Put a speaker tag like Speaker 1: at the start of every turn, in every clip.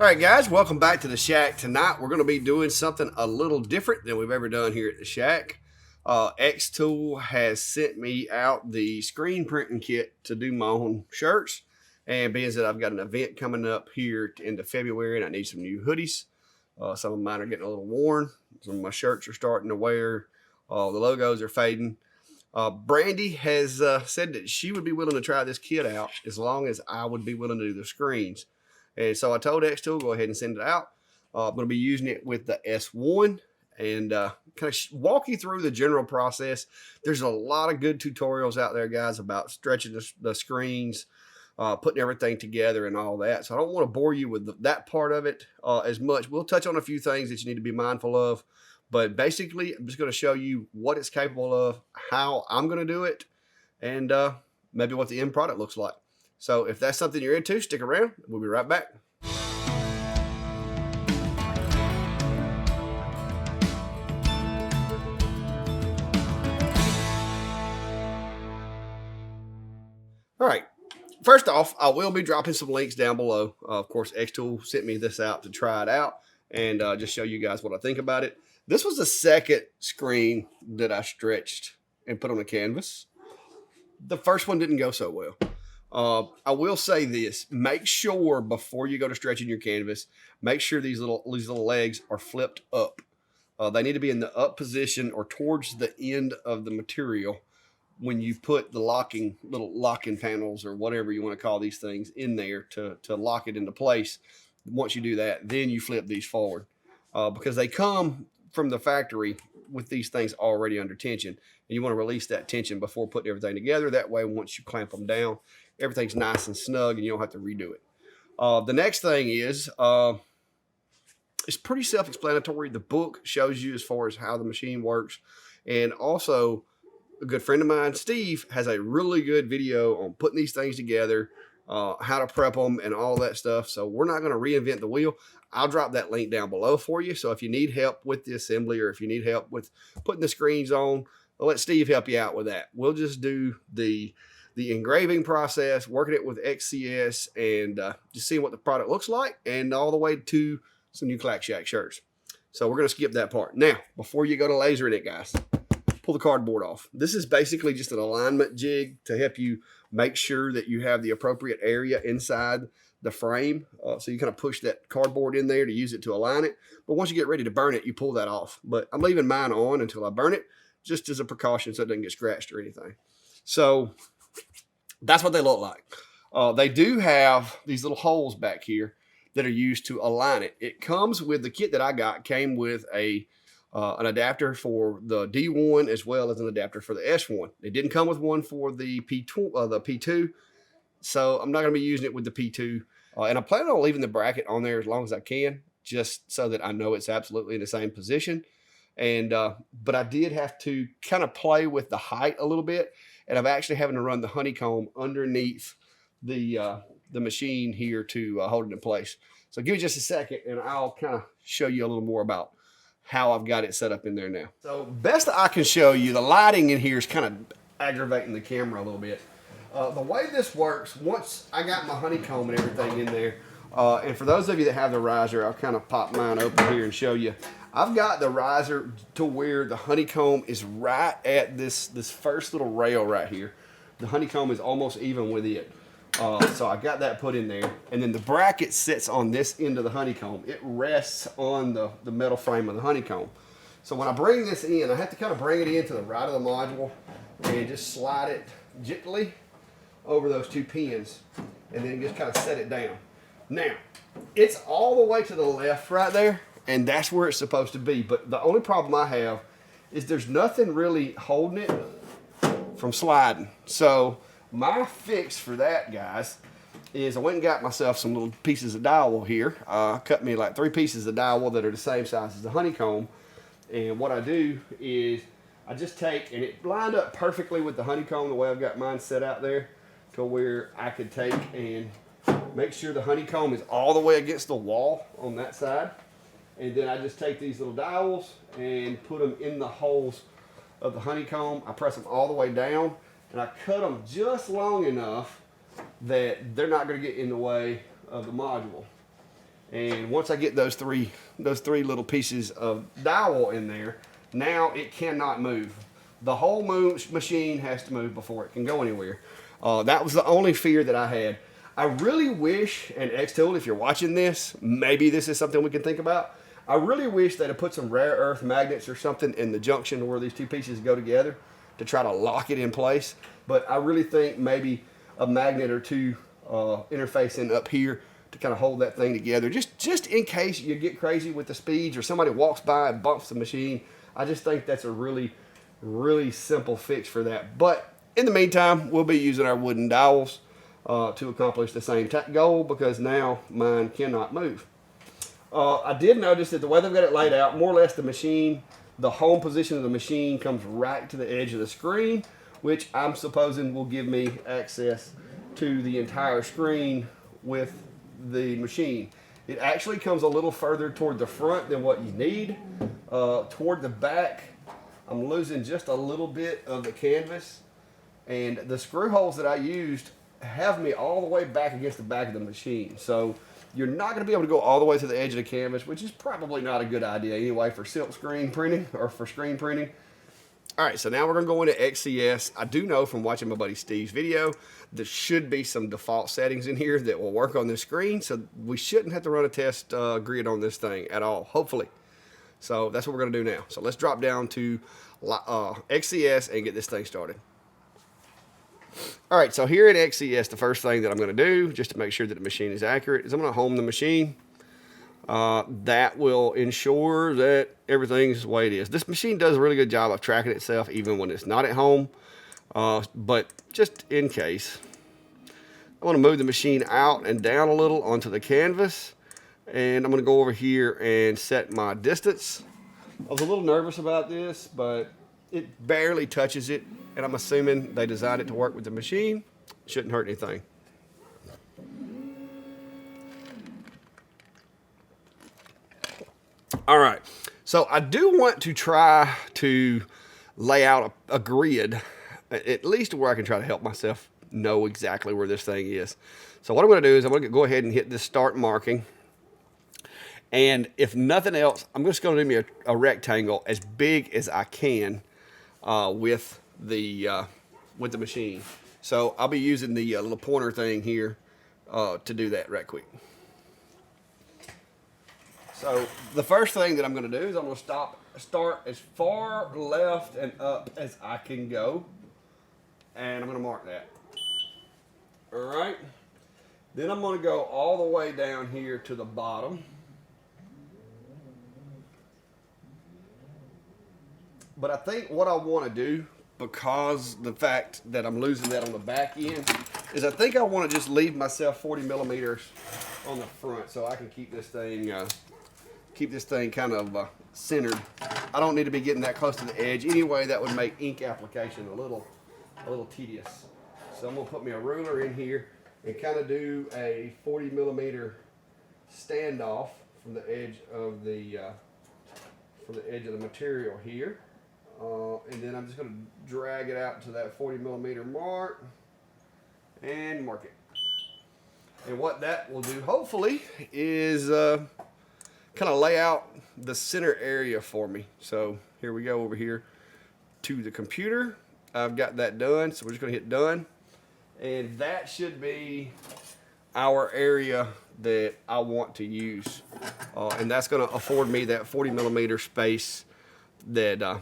Speaker 1: All right, guys, welcome back to the shack. Tonight, we're going to be doing something a little different than we've ever done here at the shack. xTool has sent me out the screen printing kit to do my own shirts. And being that I've got an event coming up here into February and I need some new hoodies. Some of mine are getting a little worn. Some of my shirts are starting to wear. The logos are fading. Brandy has said that she would be willing to try this kit out as long as I would be willing to do the screens. And so I told xTool, go ahead and send it out. I'm going to be using it with the S1 and kind of walk you through the general process. There's a lot of good tutorials out there, guys, about stretching the screens, putting everything together and all that. So I don't want to bore you with that part of it as much. We'll touch on a few things that you need to be mindful of. But basically, I'm just going to show you what it's capable of, how I'm going to do it, and maybe what the end product looks like. So if that's something you're into, stick around. We'll be right back. All right. First off, I will be dropping some links down below. Of course, xTool sent me this out to try it out and just show you guys what I think about it. This was the second screen that I stretched and put on a canvas. The first one didn't go so well. I will say this, make sure before you go to stretching your canvas, make sure these little legs are flipped up. They need to be in the up position or towards the end of the material when you put the little locking panels or whatever you want to call these things in there to lock it into place. Once you do that, then you flip these forward because they come from the factory with these things already under tension. And you want to release that tension before putting everything together. That way, once you clamp them down, everything's nice and snug and you don't have to redo it. The next thing is, it's pretty self-explanatory. The book shows you as far as how the machine works. And also, a good friend of mine, Steve, has a really good video on putting these things together, how to prep them and all that stuff. So we're not going to reinvent the wheel. I'll drop that link down below for you. So if you need help with the assembly or if you need help with putting the screens on, I'll let Steve help you out with that. We'll just do the engraving process, working it with XCS, and just seeing what the product looks like, and all the way to some new Clack Shack shirts. So we're going to skip that part. Now, before you go to lasering it, guys, pull the cardboard off. This is basically just an alignment jig to help you make sure that you have the appropriate area inside the frame. So you kind of push that cardboard in there to use it to align it. But once you get ready to burn it, you pull that off. But I'm leaving mine on until I burn it, just as a precaution so it doesn't get scratched or anything. So that's what they look like. They do have these little holes back here that are used to align it. It comes with the kit that I got, came with an adapter for the D1 as well as an adapter for the S1. It didn't come with one for the P2, so I'm not going to be using it with the P2. And I'm planning on leaving the bracket on there as long as I can, just so that I know it's absolutely in the same position. And but I did have to kind of play with the height a little bit, and I'm actually having to run the honeycomb underneath the machine here to hold it in place. So give me just a second, and I'll kind of show you a little more about how I've got it set up in there now. So best I can show you, the lighting in here is kind of aggravating the camera a little bit. The way this works, once I got my honeycomb and everything in there, and for those of you that have the riser, I'll kind of pop mine open here and show you. I've got the riser to where the honeycomb is right at this first little rail right here. The honeycomb is almost even with it. So I got that put in there. And then the bracket sits on this end of the honeycomb. It rests on the metal frame of the honeycomb. So when I bring this in, I have to kind of bring it in to the right of the module and just slide it gently over those two pins and then just kind of set it down. Now, it's all the way to the left right there, and that's where it's supposed to be. But the only problem I have is there's nothing really holding it from sliding. So my fix for that, guys, is I went and got myself some little pieces of dowel here. Cut me like 3 pieces of dowel that are the same size as the honeycomb. And what I do is I just take, and it lined up perfectly with the honeycomb the way I've got mine set out there, to where I could take and make sure the honeycomb is all the way against the wall on that side. And then I just take these little dowels and put them in the holes of the honeycomb. I press them all the way down, and I cut them just long enough that they're not going to get in the way of the module. And once I get those three little pieces of dowel in there, now it cannot move. The whole machine has to move before it can go anywhere. That was the only fear that I had. I really wish, and xTool, if you're watching this, maybe this is something we can think about. I really wish they'd have put some rare earth magnets or something in the junction where these two pieces go together to try to lock it in place. But I really think maybe a magnet or two interfacing up here to kind of hold that thing together, just in case you get crazy with the speeds or somebody walks by and bumps the machine. I just think that's a really simple fix for that. But in the meantime, we'll be using our wooden dowels to accomplish the same goal, because now mine cannot move. I did notice that the way they've got it laid out, more or less the home position of the machine comes right to the edge of the screen, which I'm supposing will give me access to the entire screen with the machine. It actually comes a little further toward the front than what you need. Toward the back, I'm losing just a little bit of the canvas, and the screw holes that I used have me all the way back against the back of the machine. So you're not going to be able to go all the way to the edge of the canvas, which is probably not a good idea anyway for silk screen printing or for screen printing. All right, so now we're going to go into XCS. I do know from watching my buddy Steve's video, there should be some default settings in here that will work on this screen, so we shouldn't have to run a test grid on this thing at all, hopefully. So that's what we're going to do now. So let's drop down to XCS and get this thing started. All right, so here in XCS, the first thing that I'm going to do, just to make sure that the machine is accurate, is I'm going to home the machine. That will ensure that everything's the way it is. This machine does a really good job of tracking itself even when it's not at home. But just in case, I want to move the machine out and down a little onto the canvas. And I'm going to go over here and set my distance. I was a little nervous about this, but it barely touches it. And I'm assuming they designed it to work with the machine. Shouldn't hurt anything. All right, so I do want to try to lay out a grid, at least where I can try to help myself know exactly where this thing is. So what I'm going to do is I'm going to go ahead and hit this start marking. And if nothing else, I'm just going to do me a rectangle as big as I can with the machine. So I'll be using the little pointer thing here to do that right quick. So the first thing that I'm going to do is I'm going to start as far left and up as I can go. And I'm going to mark that. All right. Then I'm going to go all the way down here to the bottom. But I think what I want to do, because the fact that I'm losing that on the back end, is I think I want to just leave myself 40 millimeters on the front so I can keep this thing kind of centered. I don't need to be getting that close to the edge. Anyway, that would make ink application a little tedious. So I'm going to put me a ruler in here and kind of do a 40 millimeter standoff from the edge of the material here. And then I'm just going to drag it out to that 40 millimeter mark and mark it. And what that will do, hopefully, is kind of lay out the center area for me. So here we go over here to the computer. I've got that done, so we're just going to hit done. And that should be our area that I want to use. And that's going to afford me that 40 millimeter space that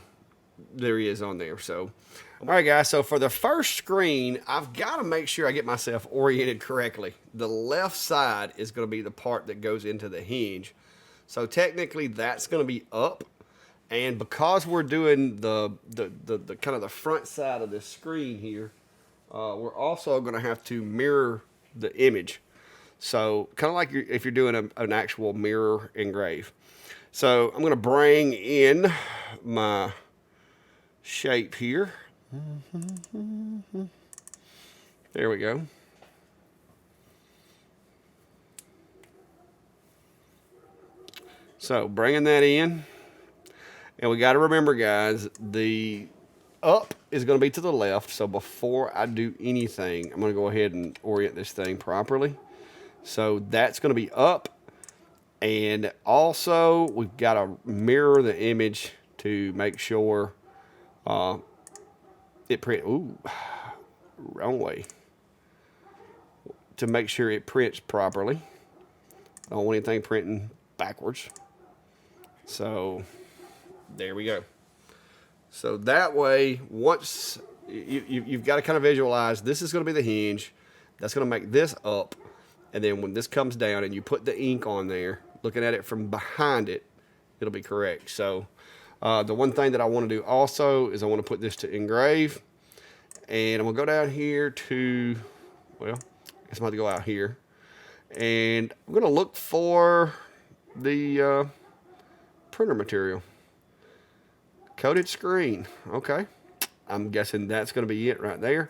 Speaker 1: there is on there. So, all right, guys. So for the first screen, I've got to make sure I get myself oriented correctly. The left side is going to be the part that goes into the hinge. So technically, that's going to be up. And because we're doing the kind of the front side of this screen here, we're also going to have to mirror the image. So kind of like if you're doing an actual mirror engrave. So I'm going to bring in my shape here. There we go. So bringing that in. And we got to remember, guys, the up is going to be to the left. So before I do anything, I'm going to go ahead and orient this thing properly. So that's going to be up. And also, we've got to mirror the image to make sure it print. Ooh, wrong way. To make sure it prints properly. I don't want anything printing backwards. So there we go. So that way, once you've got to kind of visualize, this is going to be the hinge. That's going to make this up. And then when this comes down and you put the ink on there, looking at it from behind it, it'll be correct. So the one thing that I want to do also is I want to put this to engrave. And I'm going to go down here to, well, I guess I'm going to go out here. And I'm going to look for the printer material. Coated screen. Okay. I'm guessing that's going to be it right there.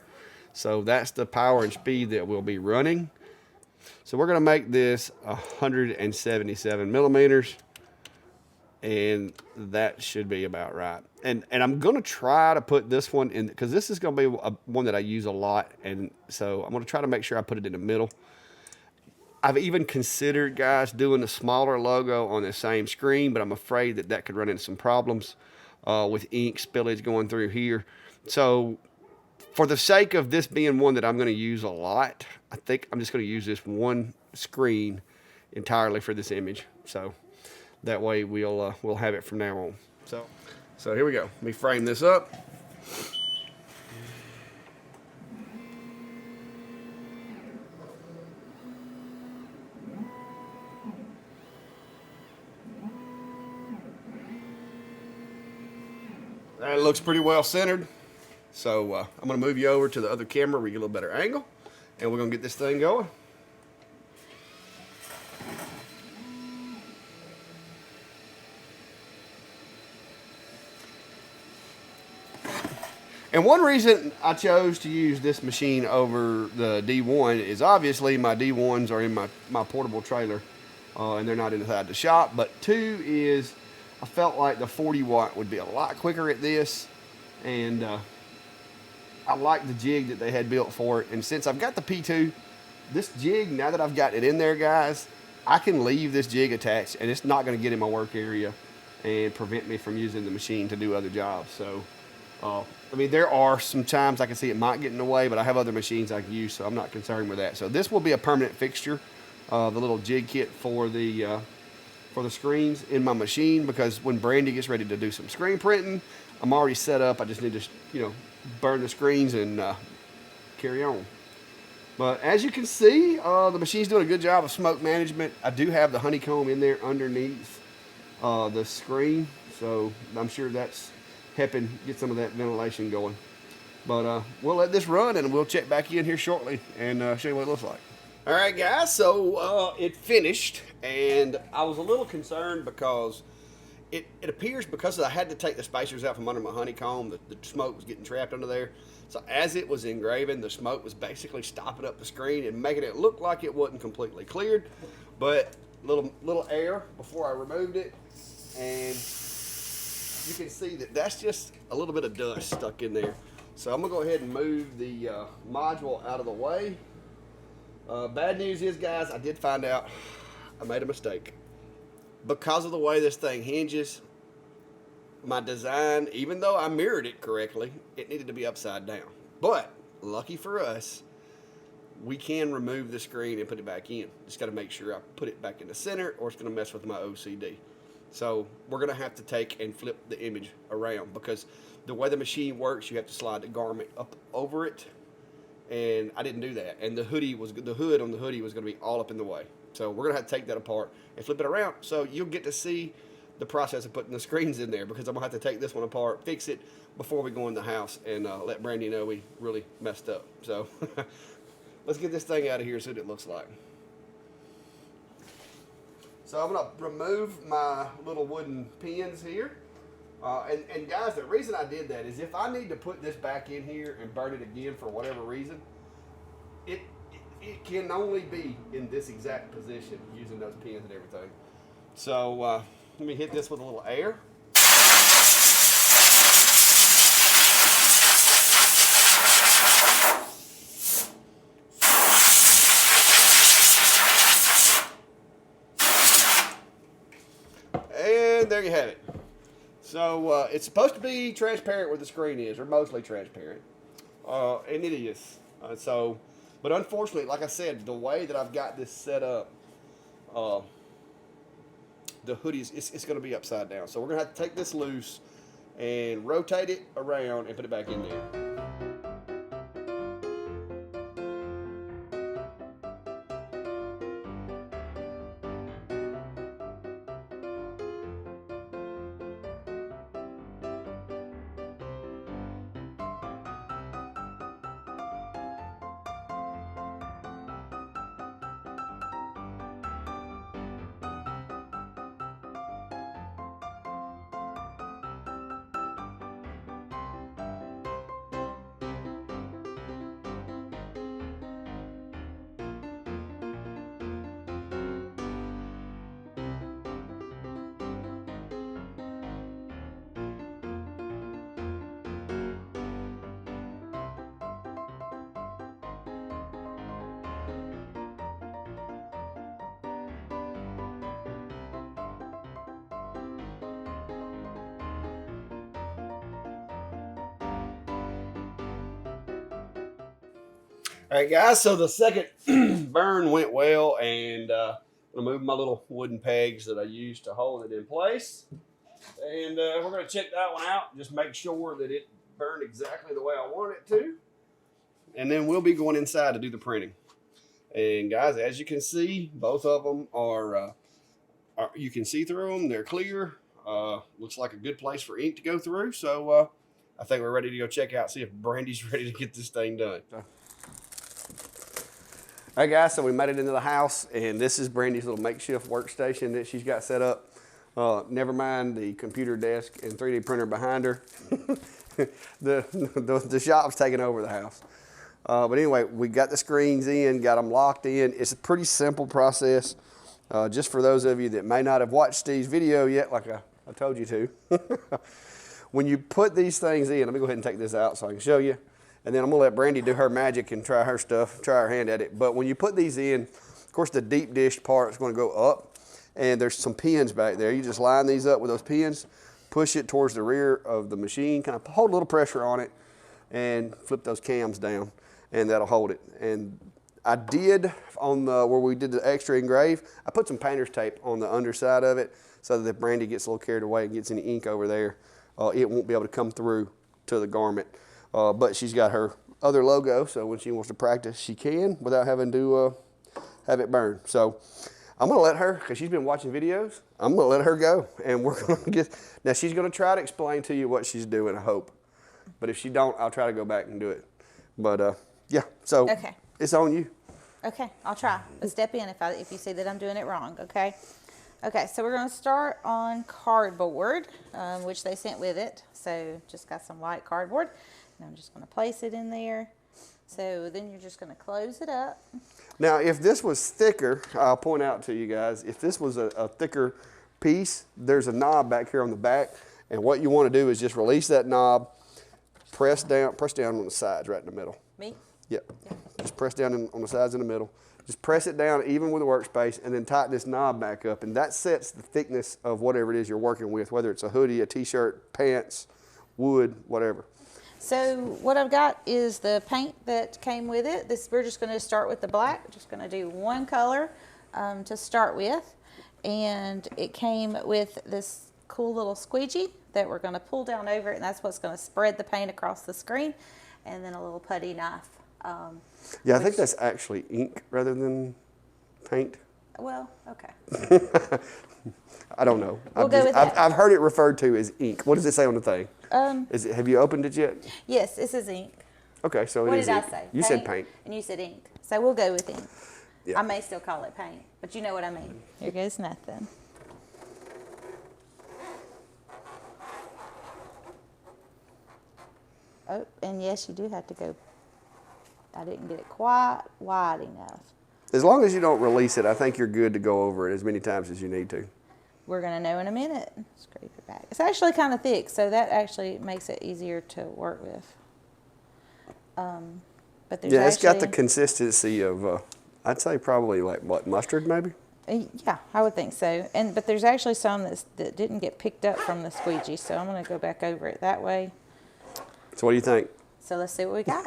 Speaker 1: So that's the power and speed that we'll be running. So we're going to make this 177 millimeters. And that should be about right. And I'm going to try to put this one in, because this is going to be one that I use a lot. And so I'm going to try to make sure I put it in the middle. I've even considered, guys, doing a smaller logo on the same screen, but I'm afraid that that could run into some problems with ink spillage going through here. So for the sake of this being one that I'm going to use a lot, I think I'm just going to use this one screen entirely for this image. So that way we'll have it from now on. So here we go. Let me frame this up. That looks pretty well centered. So I'm going to move you over to the other camera where you get a little better angle. And we're going to get this thing going. And one reason I chose to use this machine over the D1 is obviously my D1s are in my portable trailer. And they're not inside the shop. But two is I felt like the 40 watt would be a lot quicker at this. And I like the jig that they had built for it. And since I've got the P2, this jig, now that I've got it in there, guys, I can leave this jig attached and it's not going to get in my work area and prevent me from using the machine to do other jobs. So, I mean, there are some times I can see it might get in the way, but I have other machines I can use, so I'm not concerned with that. So this will be a permanent fixture, the little jig kit for the screens in my machine, because when Brandy gets ready to do some screen printing, I'm already set up. I just need to, burn the screens and carry on. But as you can see, the machine's doing a good job of smoke management. I do have the honeycomb in there underneath the screen, so I'm sure that's helping get some of that ventilation going. But we'll let this run and we'll check back in here shortly and show you what it looks like. All right, guys, so it finished, and I was a little concerned because it appears, because I had to take the spacers out from under my honeycomb, the smoke was getting trapped under there. So as it was engraving, the smoke was basically stopping up the screen and making it look like it wasn't completely cleared. But little air before I removed it, and you can see that that's just a little bit of dust stuck in there. So I'm gonna go ahead and move the module out of the way. Bad news is, guys, I did find out I made a mistake. Because of the way this thing hinges, my design, even though I mirrored it correctly, it needed to be upside down. But lucky for us, we can remove the screen and put it back in. Just got to make sure I put it back in the center, or it's going to mess with my OCD. So we're going to have to take and flip the image around, because the way the machine works, you have to slide the garment up over it, and I didn't do that. And the hood on the hoodie was going to be all up in the way. So we're going to have to take that apart and flip it around, so you'll get to see the process of putting the screens in there, because I'm going to have to take this one apart, fix it before we go in the house, and let Brandy know we really messed up. So let's get this thing out of here and see what it looks like. So I'm going to remove my little wooden pins here. And guys, the reason I did that is if I need to put this back in here and burn it again for whatever reason, it can only be in this exact position using those pins and everything. So let me hit this with a little air. there you have it. So it's supposed to be transparent where the screen is, or mostly transparent, and it is. But unfortunately, like I said, the way that I've got this set up, the hoodie it's going to be upside down. So we're going to have to take this loose and rotate it around and put it back in there. All right, guys, so the second burn went well, and I'm going to move my little wooden pegs that I used to hold it in place. And we're going to check that one out, just make sure that it burned exactly the way I want it to. And then we'll be going inside to do the printing. And guys, as you can see, both of them are you can see through them. They're clear. Looks like a good place for ink to go through. So I think we're ready to go check out, see if Brandy's ready to get this thing done. All right, guys, so we made it into the house, and this is Brandy's little makeshift workstation that she's got set up. Never mind the computer desk and 3D printer behind her. the shop's taking over the house. But anyway, we got the screens in, got them locked in. It's a pretty simple process. Just for those of you that may not have watched Steve's video yet, like I told you to. When you put these things in, let me go ahead and take this out so I can show you. And then I'm gonna let Brandy do her magic and try her stuff, try her hand at it. But when you put these in, of course the deep dish part is gonna go up, and there's some pins back there. You just line these up with those pins, push it towards the rear of the machine, kind of hold a little pressure on it, and flip those cams down, and that'll hold it. And I did on the, where we did the extra engrave, I put some painter's tape on the underside of it so that if Brandy gets a little carried away and gets any ink over there, it won't be able to come through to the garment. But she's got her other logo, so when she wants to practice, she can without having to have it burn. So I'm gonna let her, because she's been watching videos, I'm gonna let her go, and we're gonna get, now she's gonna try to explain to you what she's doing, I hope. But if she don't, I'll try to go back and do it. But yeah, so
Speaker 2: okay.
Speaker 1: It's on you.
Speaker 2: Okay, I'll try. But step in if you see that I'm doing it wrong, okay? Okay, so we're gonna start on cardboard, which they sent with it. So just got some white cardboard. And I'm just going to place it in there. So then you're just going to close it up.
Speaker 1: Now, if this was thicker, I'll point out to you guys, if this was a thicker piece, there's a knob back here on the back. And what you want to do is just release that knob, press down on the sides right in the middle.
Speaker 2: Me?
Speaker 1: Yep. Yeah. Just press down on the sides in the middle. Just press it down even with the workspace, and then tighten this knob back up. And that sets the thickness of whatever it is you're working with, whether it's a hoodie, a t-shirt, pants, wood, whatever.
Speaker 2: So what I've got is the paint that came with it. We're just going to start with the black. We're just going to do one color to start with. And it came with this cool little squeegee that we're going to pull down over it, and that's what's going to spread the paint across the screen. And then a little putty knife.
Speaker 1: Yeah, I think that's actually ink rather than paint.
Speaker 2: Well, okay.
Speaker 1: I don't know.
Speaker 2: We'll go with that.
Speaker 1: I've heard it referred to as ink. What does it say on the thing? Have you opened it yet?
Speaker 2: Yes, this is ink.
Speaker 1: Okay, so
Speaker 2: what
Speaker 1: it is
Speaker 2: did
Speaker 1: ink.
Speaker 2: I say?
Speaker 1: You said paint.
Speaker 2: And you said ink. So we'll go with ink.
Speaker 1: Yeah.
Speaker 2: I may still call it paint, but you know what I mean. Here goes nothing. Oh, and yes, you do have to go. I didn't get it quite wide enough.
Speaker 1: As long as you don't release it, I think you're good to go over it as many times as you need to.
Speaker 2: We're going to know in a minute. Scrape it back. It's actually kind of thick, so that actually makes it easier to work with. But there's
Speaker 1: yeah, it's got the consistency of, I'd say probably like what, mustard maybe?
Speaker 2: Yeah, I would think so. But there's actually some that didn't get picked up from the squeegee, so I'm going to go back over it that way.
Speaker 1: So what do you think?
Speaker 2: So let's see what we got.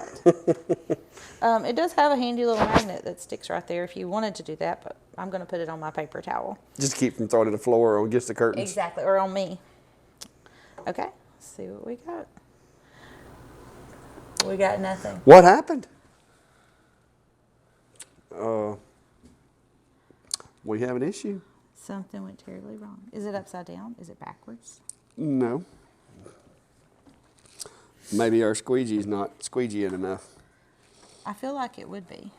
Speaker 2: It does have a handy little magnet that sticks right there if you wanted to do that, but I'm going to put it on my paper towel.
Speaker 1: Just keep from throwing it on the floor or against the curtains.
Speaker 2: Exactly, or on me. Okay, let's see what we got. We got nothing.
Speaker 1: What happened? We have an issue.
Speaker 2: Something went terribly wrong. Is it upside down? Is it backwards?
Speaker 1: No. Maybe our squeegee's not squeegeeing enough.
Speaker 2: I feel like it would be.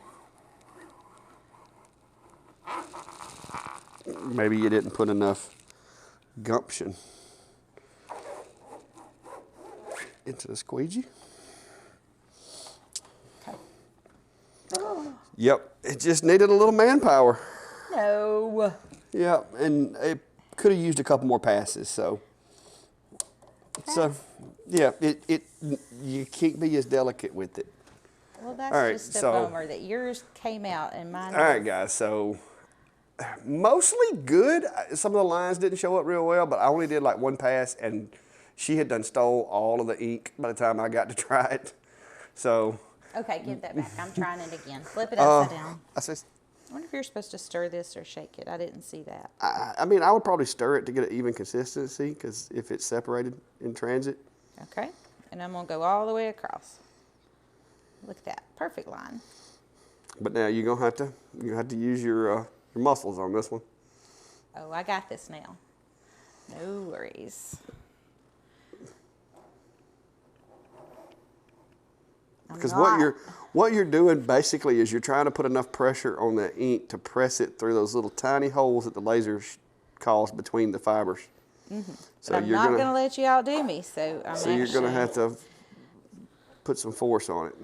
Speaker 1: Maybe you didn't put enough gumption into the squeegee.
Speaker 2: Okay. Oh.
Speaker 1: Yep, it just needed a little manpower.
Speaker 2: No.
Speaker 1: Yeah, and it could have used a couple more passes. So yeah, you can't be as delicate with it.
Speaker 2: Well, that's
Speaker 1: All right,
Speaker 2: just a
Speaker 1: so-
Speaker 2: bummer that yours came out and mine.
Speaker 1: All right, guys. So mostly good. Some of the lines didn't show up real well, but I only did like one pass, and she had done stole all of the ink by the time I got to try it. So.
Speaker 2: Okay, give that back. I'm trying it again. Flip it upside down. I wonder if you're supposed to stir this or shake it. I didn't see that.
Speaker 1: I mean, I would probably stir it to get an even consistency, because if it's separated in transit.
Speaker 2: Okay, and I'm gonna go all the way across. Look at that, perfect line.
Speaker 1: But now you're gonna have to use your muscles on this one.
Speaker 2: Oh, I got this now. No worries.
Speaker 1: Because what you're doing basically is you're trying to put enough pressure on that ink to press it through those little tiny holes that the laser cause between the fibers.
Speaker 2: Mm-hmm.
Speaker 1: So
Speaker 2: but I'm not going to let you outdo me, so
Speaker 1: you're going to have to put some force on it.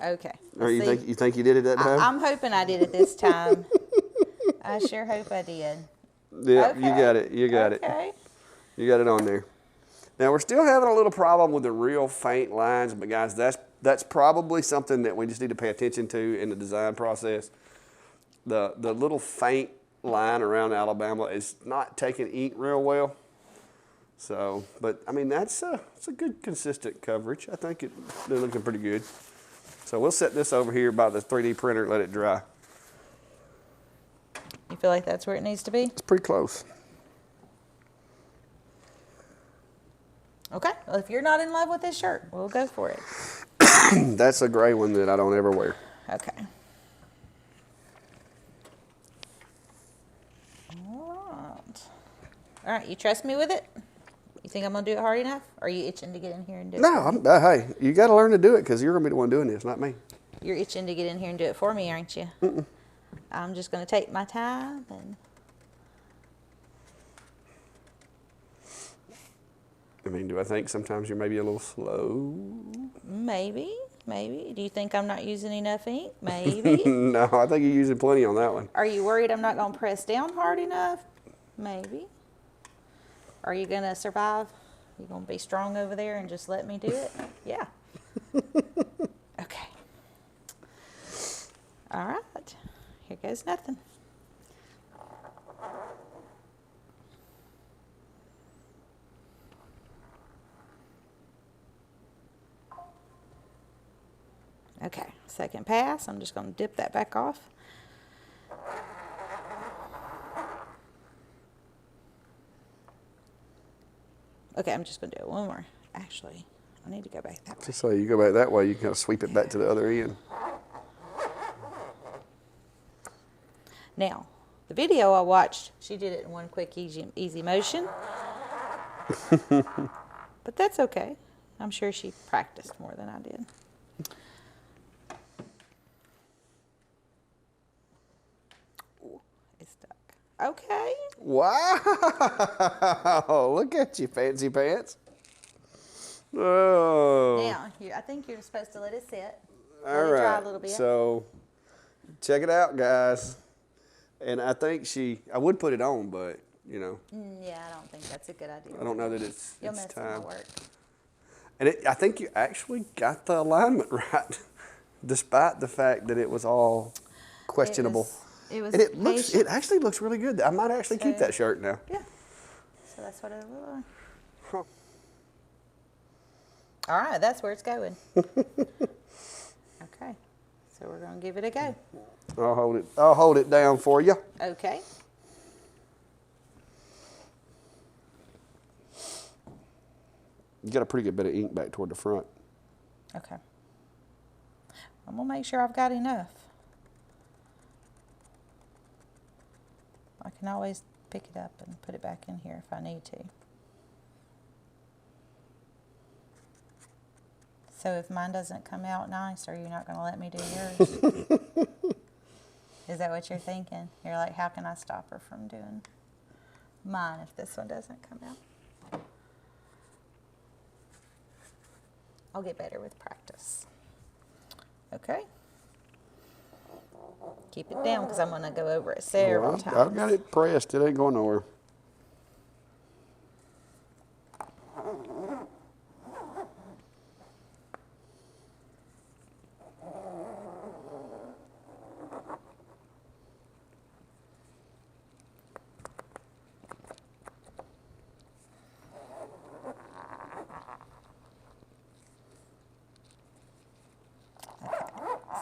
Speaker 2: Okay.
Speaker 1: Or you think you did it that time?
Speaker 2: I'm hoping I did it this time. I sure hope I did.
Speaker 1: Yeah,
Speaker 2: okay.
Speaker 1: You got it. You got it. You got it on there. Now we're still having a little problem with the real faint lines, but guys, that's probably something that we just need to pay attention to in the design process. The little faint line around Alabama is not taking ink real well. So, but I mean it's a good consistent coverage. I think they're looking pretty good. So we'll set this over here by the 3D printer and let it dry.
Speaker 2: You feel like that's where it needs to be?
Speaker 1: It's pretty close.
Speaker 2: Okay, well if you're not in love with this shirt, we'll go for it.
Speaker 1: That's a gray one that I don't ever wear.
Speaker 2: Okay. All right, you trust me with it? You think I'm going to do it hard enough? Or are you itching to get in here and do it?
Speaker 1: No, hey, you got to learn to do it because you're going to be the one doing this, not me.
Speaker 2: You're itching to get in here and do it for me, aren't you?
Speaker 1: Mm-mm.
Speaker 2: I'm just going to take my time and...
Speaker 1: I mean, do I think sometimes you're maybe a little slow?
Speaker 2: Maybe. Do you think I'm not using enough ink? Maybe.
Speaker 1: No, I think you're using plenty on that one.
Speaker 2: Are you worried I'm not going to press down hard enough? Maybe. Are you going to survive? You going to be strong over there and just let me do it? Yeah. Okay. All right. Here goes nothing. Okay, second pass. I'm just going to dip that back off. Okay, I'm just going to do it one more. Actually, I need to go back that way.
Speaker 1: Just so you go back that way, you can kind of sweep it back to the other end.
Speaker 2: Now, the video I watched, she did it in one quick, easy motion. But that's okay. I'm sure she practiced more than I did. Ooh, it's stuck. Okay.
Speaker 1: Wow! Look at you, fancy pants. Oh.
Speaker 2: Now, I think you're supposed to let it sit.
Speaker 1: All
Speaker 2: Let it dry
Speaker 1: right.
Speaker 2: a little bit.
Speaker 1: So, check it out, guys. And I think I would put it on, but, you know.
Speaker 2: Yeah, I don't think that's a good idea.
Speaker 1: I don't know that it's
Speaker 2: You'll mess with my
Speaker 1: time.
Speaker 2: work.
Speaker 1: And I think you actually got the alignment right, despite the fact that it was all questionable.
Speaker 2: It was
Speaker 1: and
Speaker 2: patient.
Speaker 1: it actually looks really good. I might actually keep that shirt now.
Speaker 2: Yeah. So that's what it looked like.
Speaker 1: Huh.
Speaker 2: All right, that's where it's going. Okay. So we're going to give it a go.
Speaker 1: I'll hold it down for you.
Speaker 2: Okay.
Speaker 1: You got a pretty good bit of ink back toward the front.
Speaker 2: Okay. I'm going to make sure I've got enough. I can always pick it up and put it back in here if I need to. So if mine doesn't come out nice, are you not going to let me do yours? Is that what you're thinking? You're like, how can I stop her from doing mine if this one doesn't come out? I'll get better with practice. Okay. Keep it down because I'm going to go over it several times.
Speaker 1: I've got it pressed. It ain't going nowhere.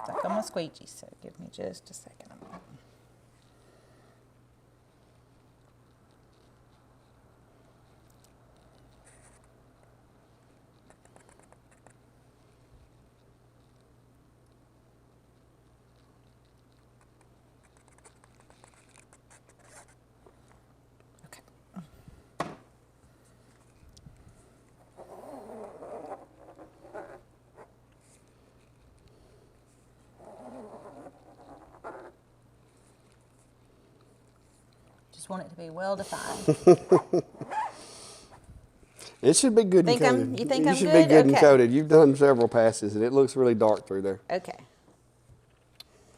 Speaker 2: Stuck on my squeegee, so give me just a second. Just want it to be well defined.
Speaker 1: It should be good and coated.
Speaker 2: You think I'm
Speaker 1: should
Speaker 2: good?
Speaker 1: be good and
Speaker 2: Okay.
Speaker 1: coated. You've done several passes, and it looks really dark through there.
Speaker 2: Okay.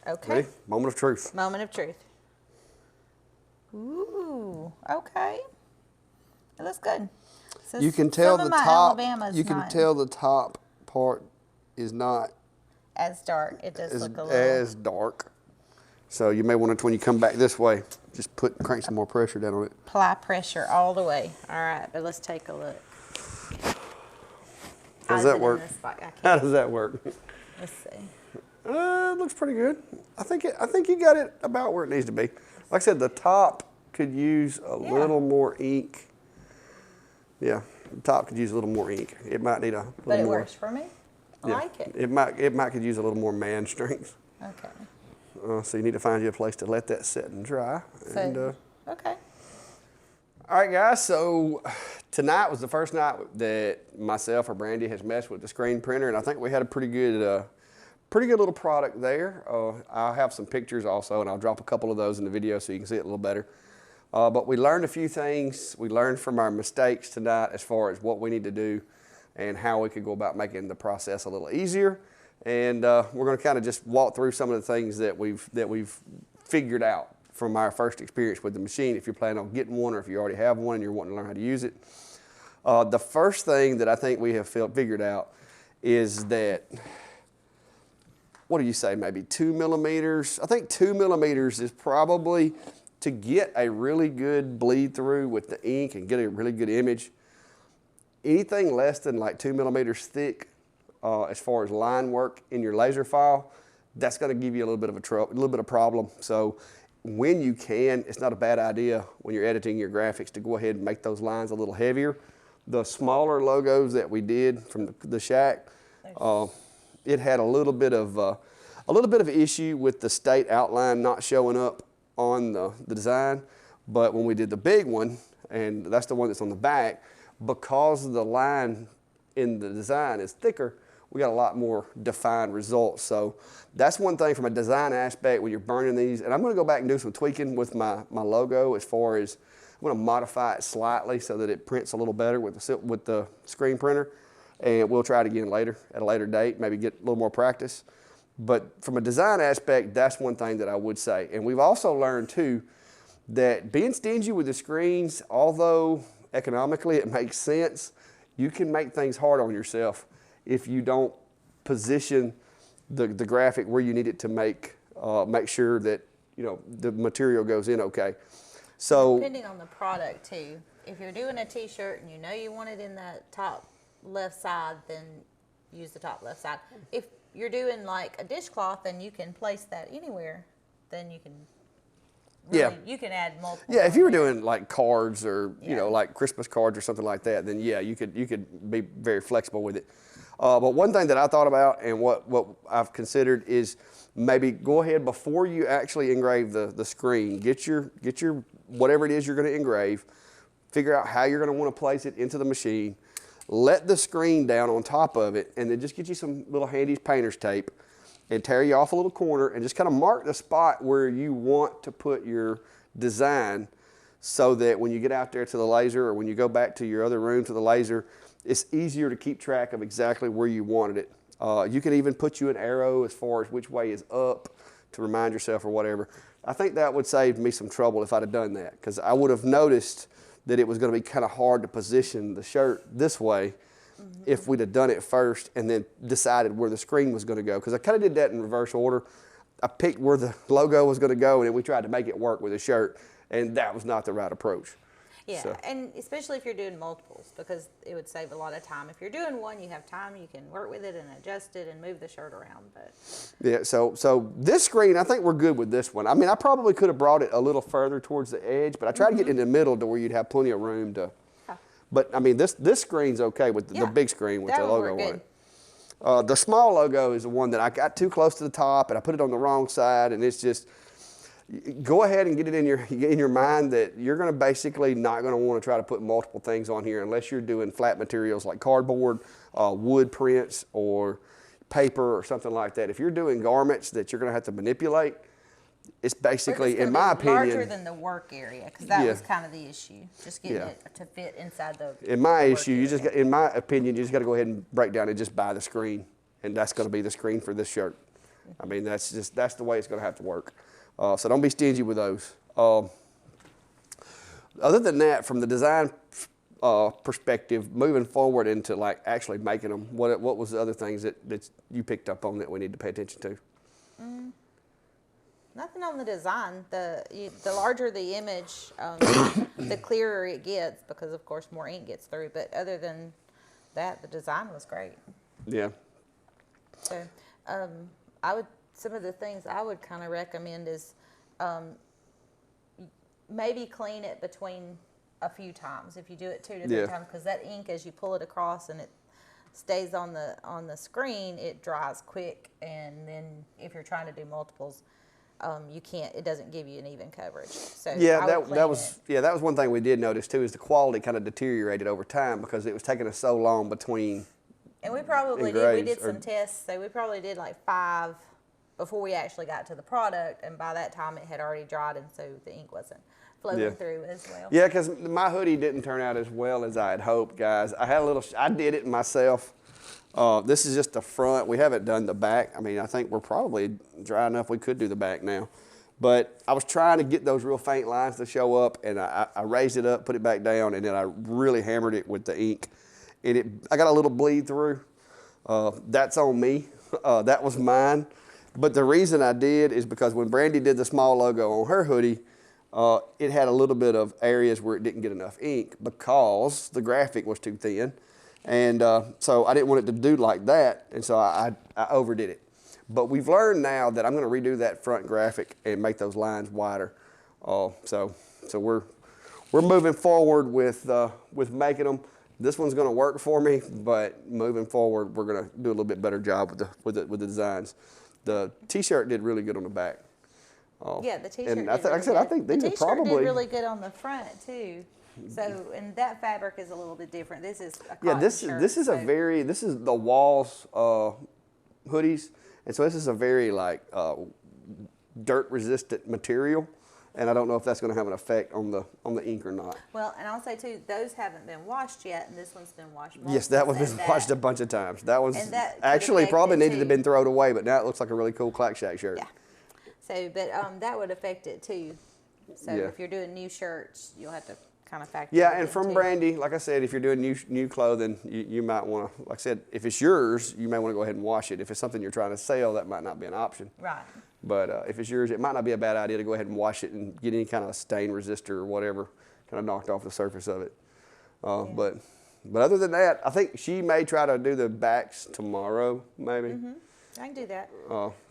Speaker 2: Okay.
Speaker 1: Ready? Moment of truth.
Speaker 2: Moment of truth. Ooh, okay. It looks good. So
Speaker 1: You can tell
Speaker 2: some
Speaker 1: the
Speaker 2: of my
Speaker 1: top.
Speaker 2: Alabama's
Speaker 1: You can
Speaker 2: not
Speaker 1: tell the top part is not
Speaker 2: as dark. It does look a little.
Speaker 1: as dark. So you may want to, when you come back this way, just crank some more pressure down on it.
Speaker 2: Apply pressure all the way. All right, but let's take a look.
Speaker 1: How does that work? How does that work?
Speaker 2: Let's see.
Speaker 1: It looks pretty good. I think you got it about where it needs to be. Like I said, the top could use a little more ink. Yeah, the top could use a little more ink. It might need a little more.
Speaker 2: But it works for me. I like it.
Speaker 1: It might could use a little more man strength.
Speaker 2: Okay.
Speaker 1: So you need to find you a place to let that set and dry.
Speaker 2: So, okay.
Speaker 1: All right, guys. So tonight was the first night that myself or Brandy has messed with the screen printer, and I think we had a pretty good little product there. I'll have some pictures also, and I'll drop a couple of those in the video so you can see it a little better. But we learned a few things. We learned from our mistakes tonight as far as what we need to do and how we could go about making the process a little easier. And we're going to kind of just walk through some of the things that we've figured out from our first experience with the machine, if you're planning on getting one or if you already have one and you're wanting to learn how to use it. The first thing that I think we have figured out is that, what do you say, maybe 2 millimeters? I think 2 millimeters is probably, to get a really good bleed through with the ink and get a really good image. Anything less than like 2 millimeters thick, as far as line work in your laser file, that's going to give you a little bit of problem. So when you can, it's not a bad idea when you're editing your graphics to go ahead and make those lines a little heavier. The smaller logos that we did from the shack, it had a little bit of issue with the state outline not showing up on the design. But when we did the big one, and that's the one that's on the back, because the line in the design is thicker, we got a lot more defined results. So that's one thing from a design aspect when you're burning these. And I'm going to go back and do some tweaking with my logo, as far as I'm going to modify it slightly so that it prints a little better with the screen printer. And we'll try it again later, at a later date, maybe get a little more practice. But from a design aspect, that's one thing that I would say. And we've also learned too that being stingy with the screens, although economically it makes sense, you can make things hard on yourself if you don't position the graphic where you need it to make sure that the material goes in okay. So
Speaker 2: depending on the product too, if you're doing a t-shirt and you want it in the top left side, then use the top left side. If you're doing like a dishcloth and you can place that anywhere, then you can you can add multiple.
Speaker 1: Yeah, if you were doing like cards or like Christmas cards or something like that, then yeah, you could be very flexible with it. But one thing that I thought about and what I've considered is maybe go ahead before you actually engrave the screen, get your whatever it is you're going to engrave, figure out how you're going to want to place it into the machine, let the screen down on top of it, and then just get you some little handy painter's tape and tear you off a little corner and just kind of mark the spot where you want to put your design so that when you get out there to the laser or when you go back to your other room to the laser, it's easier to keep track of exactly where you wanted it. You can even put you an arrow as far as which way is up to remind yourself or whatever. I think that would save me some trouble if I'd have done that, because I would have noticed that it was going to be kind of hard to position the shirt this way if we'd have done it first and then decided where the screen was going to go. Because I kind of did that in reverse order. I picked where the logo was going to go, and then we tried to make it work with the shirt, and that was not the right approach.
Speaker 2: Yeah,
Speaker 1: So.
Speaker 2: and especially if you're doing multiples, because it would save a lot of time. If you're doing one, you have time, you can work with it and adjust it and move the shirt around. But
Speaker 1: Yeah, so this screen, I think we're good with this one. I mean, I probably could have brought it a little further towards the edge, but I tried to get it in the middle to where you'd have plenty of room to. But I mean, this screen's okay with the big screen with the logo on it. The small logo is the one that I got too close to the top and I put it on the wrong side, and it's just, go ahead and get it in your mind that you're going to basically not going to want to try to put multiple things on here unless you're doing flat materials like cardboard, wood prints, or paper or something like that. If you're doing garments that you're going to have to manipulate, it's basically, in my opinion,
Speaker 2: larger than the work area, because that was kind of the issue, just getting it to fit inside the.
Speaker 1: In my in my opinion, you just got to go ahead and break down and just buy the screen, and that's going to be the screen for this shirt. I mean, that's the way it's going to have to work. So don't be stingy with those. Other than that, from the design perspective, moving forward into like actually making them, what was the other things that you picked up on that we need to pay attention to?
Speaker 2: Nothing on the design. The larger the image, the clearer it gets, because of course more ink gets through. But other than that, the design was great.
Speaker 1: Yeah.
Speaker 2: So some of the things I would kind of recommend is maybe clean it between a few times. If you do it 2 to 3 times, because that ink, as you pull it across and it stays on the screen, it dries quick, and then if you're trying to do multiples, you can't. It doesn't give you an even coverage. So that was one thing we did notice too, is the quality kind of deteriorated over time because it was taking us so long between. And we probably did some tests. So we probably did like 5 before we actually got to the product, and by that time it had already dried, and so the ink wasn't flowing through as well. Yeah, because my hoodie didn't turn out as well as I had hoped, guys. I did it myself. This is just the front. We haven't done the back. I mean, I think we're probably dry enough we could do the back now. But I was trying to get those real faint lines to show up, and I raised it up, put it back down, and then I really hammered it with the ink. And I got a little bleed through. That's on me. That was mine. But the reason I did is because when Brandy did the small logo on her hoodie, it had a little bit of areas where it didn't get enough ink because the graphic was too thin. And so I didn't want it to do like that, and so I overdid it. But we've learned now that I'm going to redo that front graphic and make those lines wider. So we're moving forward with making them. This one's going to work for me, but moving forward, we're going to do a little bit better job with the designs. The T-shirt did really good on the back. The T-shirt. And like I said, I think these are probably. The T-shirt did really good on the front too. So, and that fabric is a little bit different. This is a cotton shirt, this is the Walls hoodies, and so this is a very like dirt resistant material,
Speaker 1: and I don't know if that's going to have an effect on the ink or not.
Speaker 2: Well, and I'll say too, those haven't been washed yet, and this one's been washed.
Speaker 1: Yes, that one's been washed a bunch of times. That one's
Speaker 2: And that could
Speaker 1: actually
Speaker 2: affect
Speaker 1: probably
Speaker 2: it,
Speaker 1: needed to
Speaker 2: too.
Speaker 1: have been thrown away, but now it looks like a really cool Clack Shack shirt.
Speaker 2: Yeah. So, but that would affect it too. So
Speaker 1: Yeah.
Speaker 2: if you're doing new shirts, you'll have to kind of factor.
Speaker 1: Yeah,
Speaker 2: it
Speaker 1: and
Speaker 2: in,
Speaker 1: from
Speaker 2: too.
Speaker 1: Brandy, like I said, if you're doing new clothing, you might want to, like I said, if it's yours, you may want to go ahead and wash it. If it's something you're trying to sell, that might not be an option.
Speaker 2: Right.
Speaker 1: But if it's yours, it might not be a bad idea to go ahead and wash it and get any kind of stain resistor or whatever kind of knocked off the surface of it. But other than that, I think she may try to do the backs tomorrow, maybe.
Speaker 2: I can do that.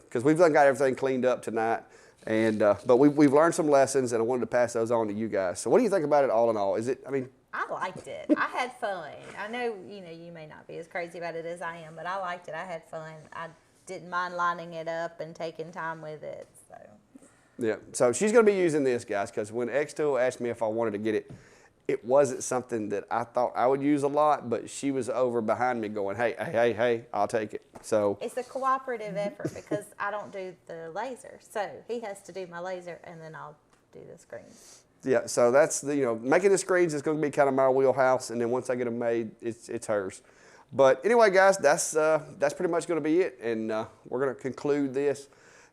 Speaker 1: Because we've got everything cleaned up tonight. And but we've learned some lessons, and I wanted to pass those on to you guys. So what do you think about it all in all? Is it, I mean,
Speaker 2: I liked it. I had fun. I know, you may not be as crazy about it as I am, but I liked it. I had fun. I didn't mind lining it up and taking time with it. So.
Speaker 1: Yeah, so she's going to be using this, guys, because when xTool asked me if I wanted to get it, it wasn't something that I thought I would use a lot, but she was over behind me going, hey, I'll take it. So
Speaker 2: It's a cooperative effort because I don't do the laser. So he has to do my laser, and then I'll do the screens.
Speaker 1: yeah, so that's making the screens is going to be kind of my wheelhouse, and then once I get them made, it's hers. But anyway, guys, that's pretty much going to be it, and we're going to conclude this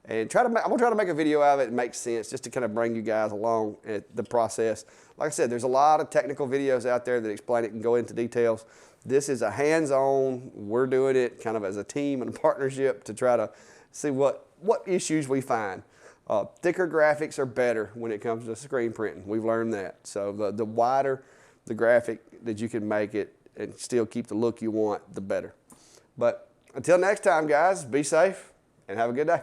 Speaker 1: and I'm going to try to make a video out of it and make sense, just to kind of bring you guys along at the process. Like I said, there's a lot of technical videos out there that explain it and go into details. This is a hands-on. We're doing it kind of as a team and a partnership to try to see what issues we find. Thicker graphics are better when it comes to screen printing. We've learned that. So the wider the graphic that you can make it and still keep the look you want, the better. But until next time, guys, be safe and have a good day.